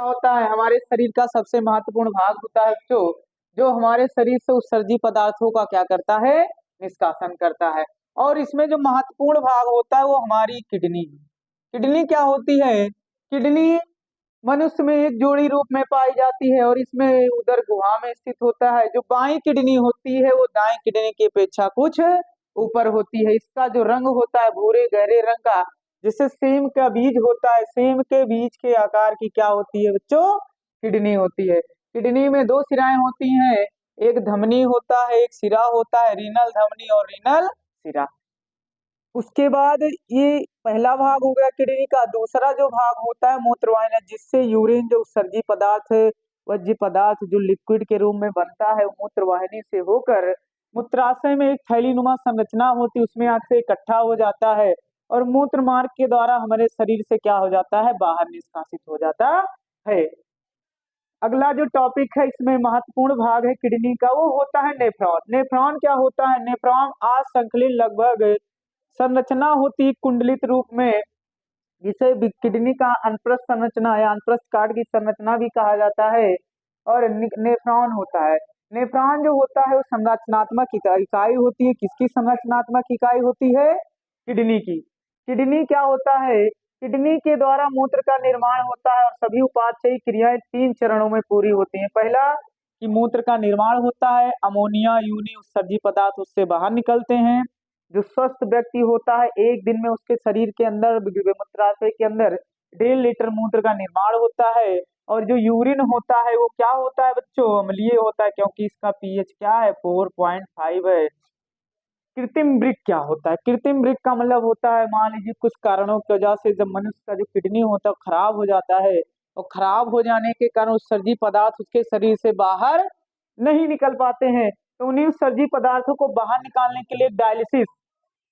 क्या होता है, हमारे शरीर का सबसे महत्वपूर्ण भाग होता है जो जो हमारे शरीर से उत्सर्जी पदार्थों का क्या करता है, निष्कासन करता है। और इसमें जो महत्वपूर्ण भाग होता है वो हमारी किडनी। किडनी क्या होती है? किडनी मनुष्य में एक जोड़ी रूप में पाई जाती है और इसमें उदर गुहा में स्थित होता है। जो बाईं किडनी होती है वो दाएं किडनी की अपेक्षा कुछ ऊपर होती है। इसका जो रंग होता है भूरे गहरे रंग का, जैसे सेम का बीज होता है, सेम के बीज के आकार की क्या होती है बच्चों? किडनी होती है। किडनी में दो सिराएं होती हैं, एक धमनी होता है, एक सिरा होता है, रीनल धमनी और रीनल सिरा। उसके बाद ये पहला भाग हो गया किडनी का। दूसरा जो भाग होता है मूत्रवाहिनी, जिससे यूरिन जो उत्सर्जी पदार्थ है, वर्ज्य पदार्थ जो लिक्विड के रूप में बनता है, वो मूत्रवाहिनी से होकर मूत्राशय में एक थैलीनुमा संरचना होती है, उसमें आके इकट्ठा हो जाता है और मूत्र मार्ग के द्वारा हमारे शरीर से क्या हो जाता है, बाहर निष्कासित हो जाता है। अगला जो टॉपिक है इसमें महत्वपूर्ण भाग है किडनी का, वो होता है नेफ्रॉन। नेफ्रॉन क्या होता है? नेफ्रॉन असंकलित लगभग संरचना होती है कुंडलित रूप में, जिसे किडनी का अनप्रस्थ संरचना या अनप्रस्थ कार्ड की संरचना भी कहा जाता है। और नेफ्रॉन होता है। नेफ्रॉन जो होता है वो संरचनात्मक इकाई होती है। किसकी संरचनात्मक इकाई होती है? किडनी की। किडनी क्या होता है? किडनी के द्वारा मूत्र का निर्माण होता है और सभी उपापचयी क्रियाएं 3 चरणों में पूरी होती हैं। पहला कि मूत्र का निर्माण होता है, अमोनिया यूनी उत्सर्जी पदार्थ उससे बाहर निकलते हैं। जो स्वस्थ व्यक्ति होता है एक दिन में उसके शरीर के अंदर मूत्राशय के अंदर 1.5 लीटर मूत्र का निर्माण होता है। और जो यूरिन होता है वो क्या होता है बच्चों? अम्लीय होता है, क्योंकि इसका पीएच क्या है, 4.5 है। कृत्रिम वृक्क क्या होता है? कृत्रिम वृक्क का मतलब होता है, मान लीजिए कुछ कारणों की वजह से जब मनुष्य का जो किडनी होता है खराब हो जाता है, और खराब हो जाने के कारण उत्सर्जी पदार्थ उसके शरीर से बाहर नहीं निकल पाते हैं, तो उन्हीं उत्सर्जी पदार्थों को बाहर निकालने के लिए डायलिसिस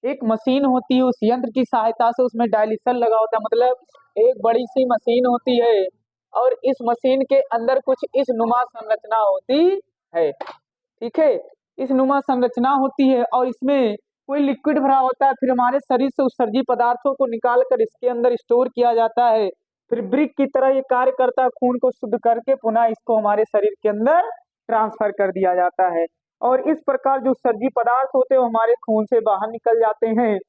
एक मशीन होती है, उस यंत्र की सहायता से उसमें डायलिसर लगा होता है। मतलब एक बड़ी सी मशीन होती है और इस मशीन के अंदर कुछ इस नुमा संरचना होती है। ठीक है, इस नुमा संरचना होती है और इसमें कोई लिक्विड भरा होता है, फिर हमारे शरीर से उत्सर्जी पदार्थों को निकाल कर इसके अंदर स्टोर किया जाता है। फिर ब्रिक की तरह ये कार्य करता है, खून को शुद्ध करके पुनः इसको हमारे शरीर के अंदर ट्रांसफर कर दिया जाता है। और इस प्रकार जो उत्सर्जी पदार्थ होते हैं वो हमारे खून से बाहर निकल जाते हैं।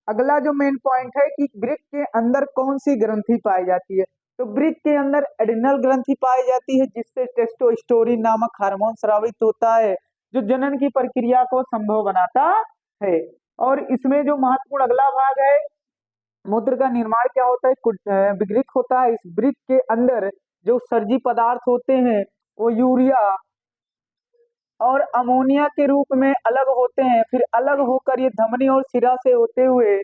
अगला जो मेन पॉइंट है कि वृक्क के अंदर कौन सी ग्रंथि पाई जाती है, तो वृक्क के अंदर एड्रिनल ग्रंथि पाई जाती है, जिससे टेस्टोस्टेरोन नामक हार्मोन स्रावित होता है जो जनन की प्रक्रिया को संभव बनाता है। और इसमें जो महत्वपूर्ण अगला भाग है, मूत्र का निर्माण क्या होता है, वृक्क होता है। इस वृक्क के अंदर जो उत्सर्जी पदार्थ होते हैं वो यूरिया और अमोनिया के रूप में अलग होते हैं, फिर अलग होकर ये धमनी और सिरा से होते हुए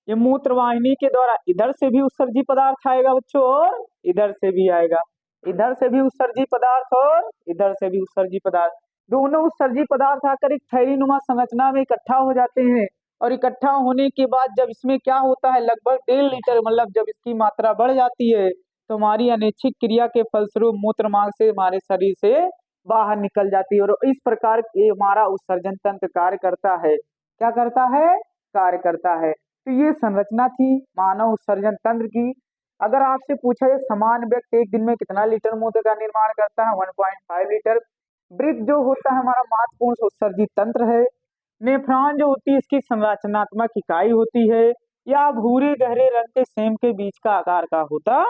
ये मूत्र वाहिनी के द्वारा इधर से भी उत्सर्जी पदार्थ आएगा बच्चों और इधर से भी आएगा। इधर से भी उत्सर्जी पदार्थ और इधर से भी उत्सर्जी पदार्थ, दोनों उत्सर्जी पदार्थ आकर एक थैलीनुमा संरचना में इकट्ठा हो जाते हैं। और इकट्ठा होने के बाद जब इसमें क्या होता है, लगभग 1.5 लीटर, मतलब जब इसकी मात्रा बढ़ जाती है तो हमारी अनैच्छिक क्रिया के फलस्वरूप मूत्र मार्ग से हमारे शरीर से बाहर निकल जाती है। और इस प्रकार ये हमारा उत्सर्जन तंत्र कार्य करता है। क्या करता है? कार्य करता है। तो ये संरचना थी मानव उत्सर्जन तंत्र की। अगर आपसे पूछा जाए सामान्य व्यक्ति एक दिन में कितना लीटर मूत्र का निर्माण करता है, 1.5 लीटर। वृक्क जो होता है हमारा महत्वपूर्ण उत्सर्जी तंत्र है। नेफ्रॉन जो होती है इसकी संरचनात्मक इकाई होती है, या भूरे गहरे रंग के सेम के बीच का आकार का होता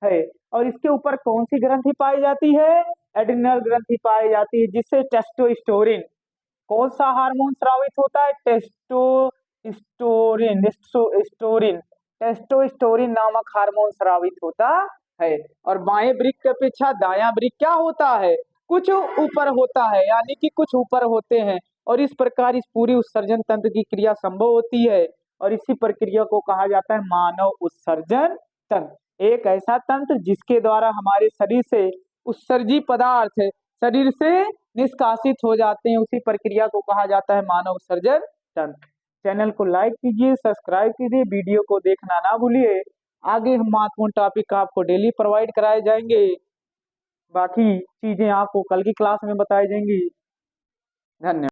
है। और इसके ऊपर कौन सी ग्रंथि पाई जाती है? एड्रिनल ग्रंथि पाई जाती है, जिससे टेस्टोस्टेरोन, कौन सा हार्मोन स्रावित होता है? टेस्टोस्टेरोन टेस्टोस्टेरोन नामक हार्मोन स्रावित होता है। और बाएं वृक्क की अपेक्षा दायां वृक्क क्या होता है? कुछ ऊपर होता है, यानी कि कुछ ऊपर होते हैं। और इस प्रकार इस पूरी उत्सर्जन तंत्र की क्रिया संभव होती है और इसी प्रक्रिया को कहा जाता है मानव उत्सर्जन तंत्र। एक ऐसा तंत्र जिसके द्वारा हमारे शरीर से उत्सर्जी पदार्थ शरीर से निष्कासित हो जाते हैं, उसी प्रक्रिया को कहा जाता है मानव उत्सर्जन तंत्र। चैनल को लाइक कीजिए, सब्सक्राइब कीजिए, वीडियो को देखना ना भूलिए। आगे हम महत्वपूर्ण टॉपिक आपको डेली प्रोवाइड कराए जाएंगे, बाकी चीजें आपको कल की क्लास में बताई जाएंगी। धन्यवाद।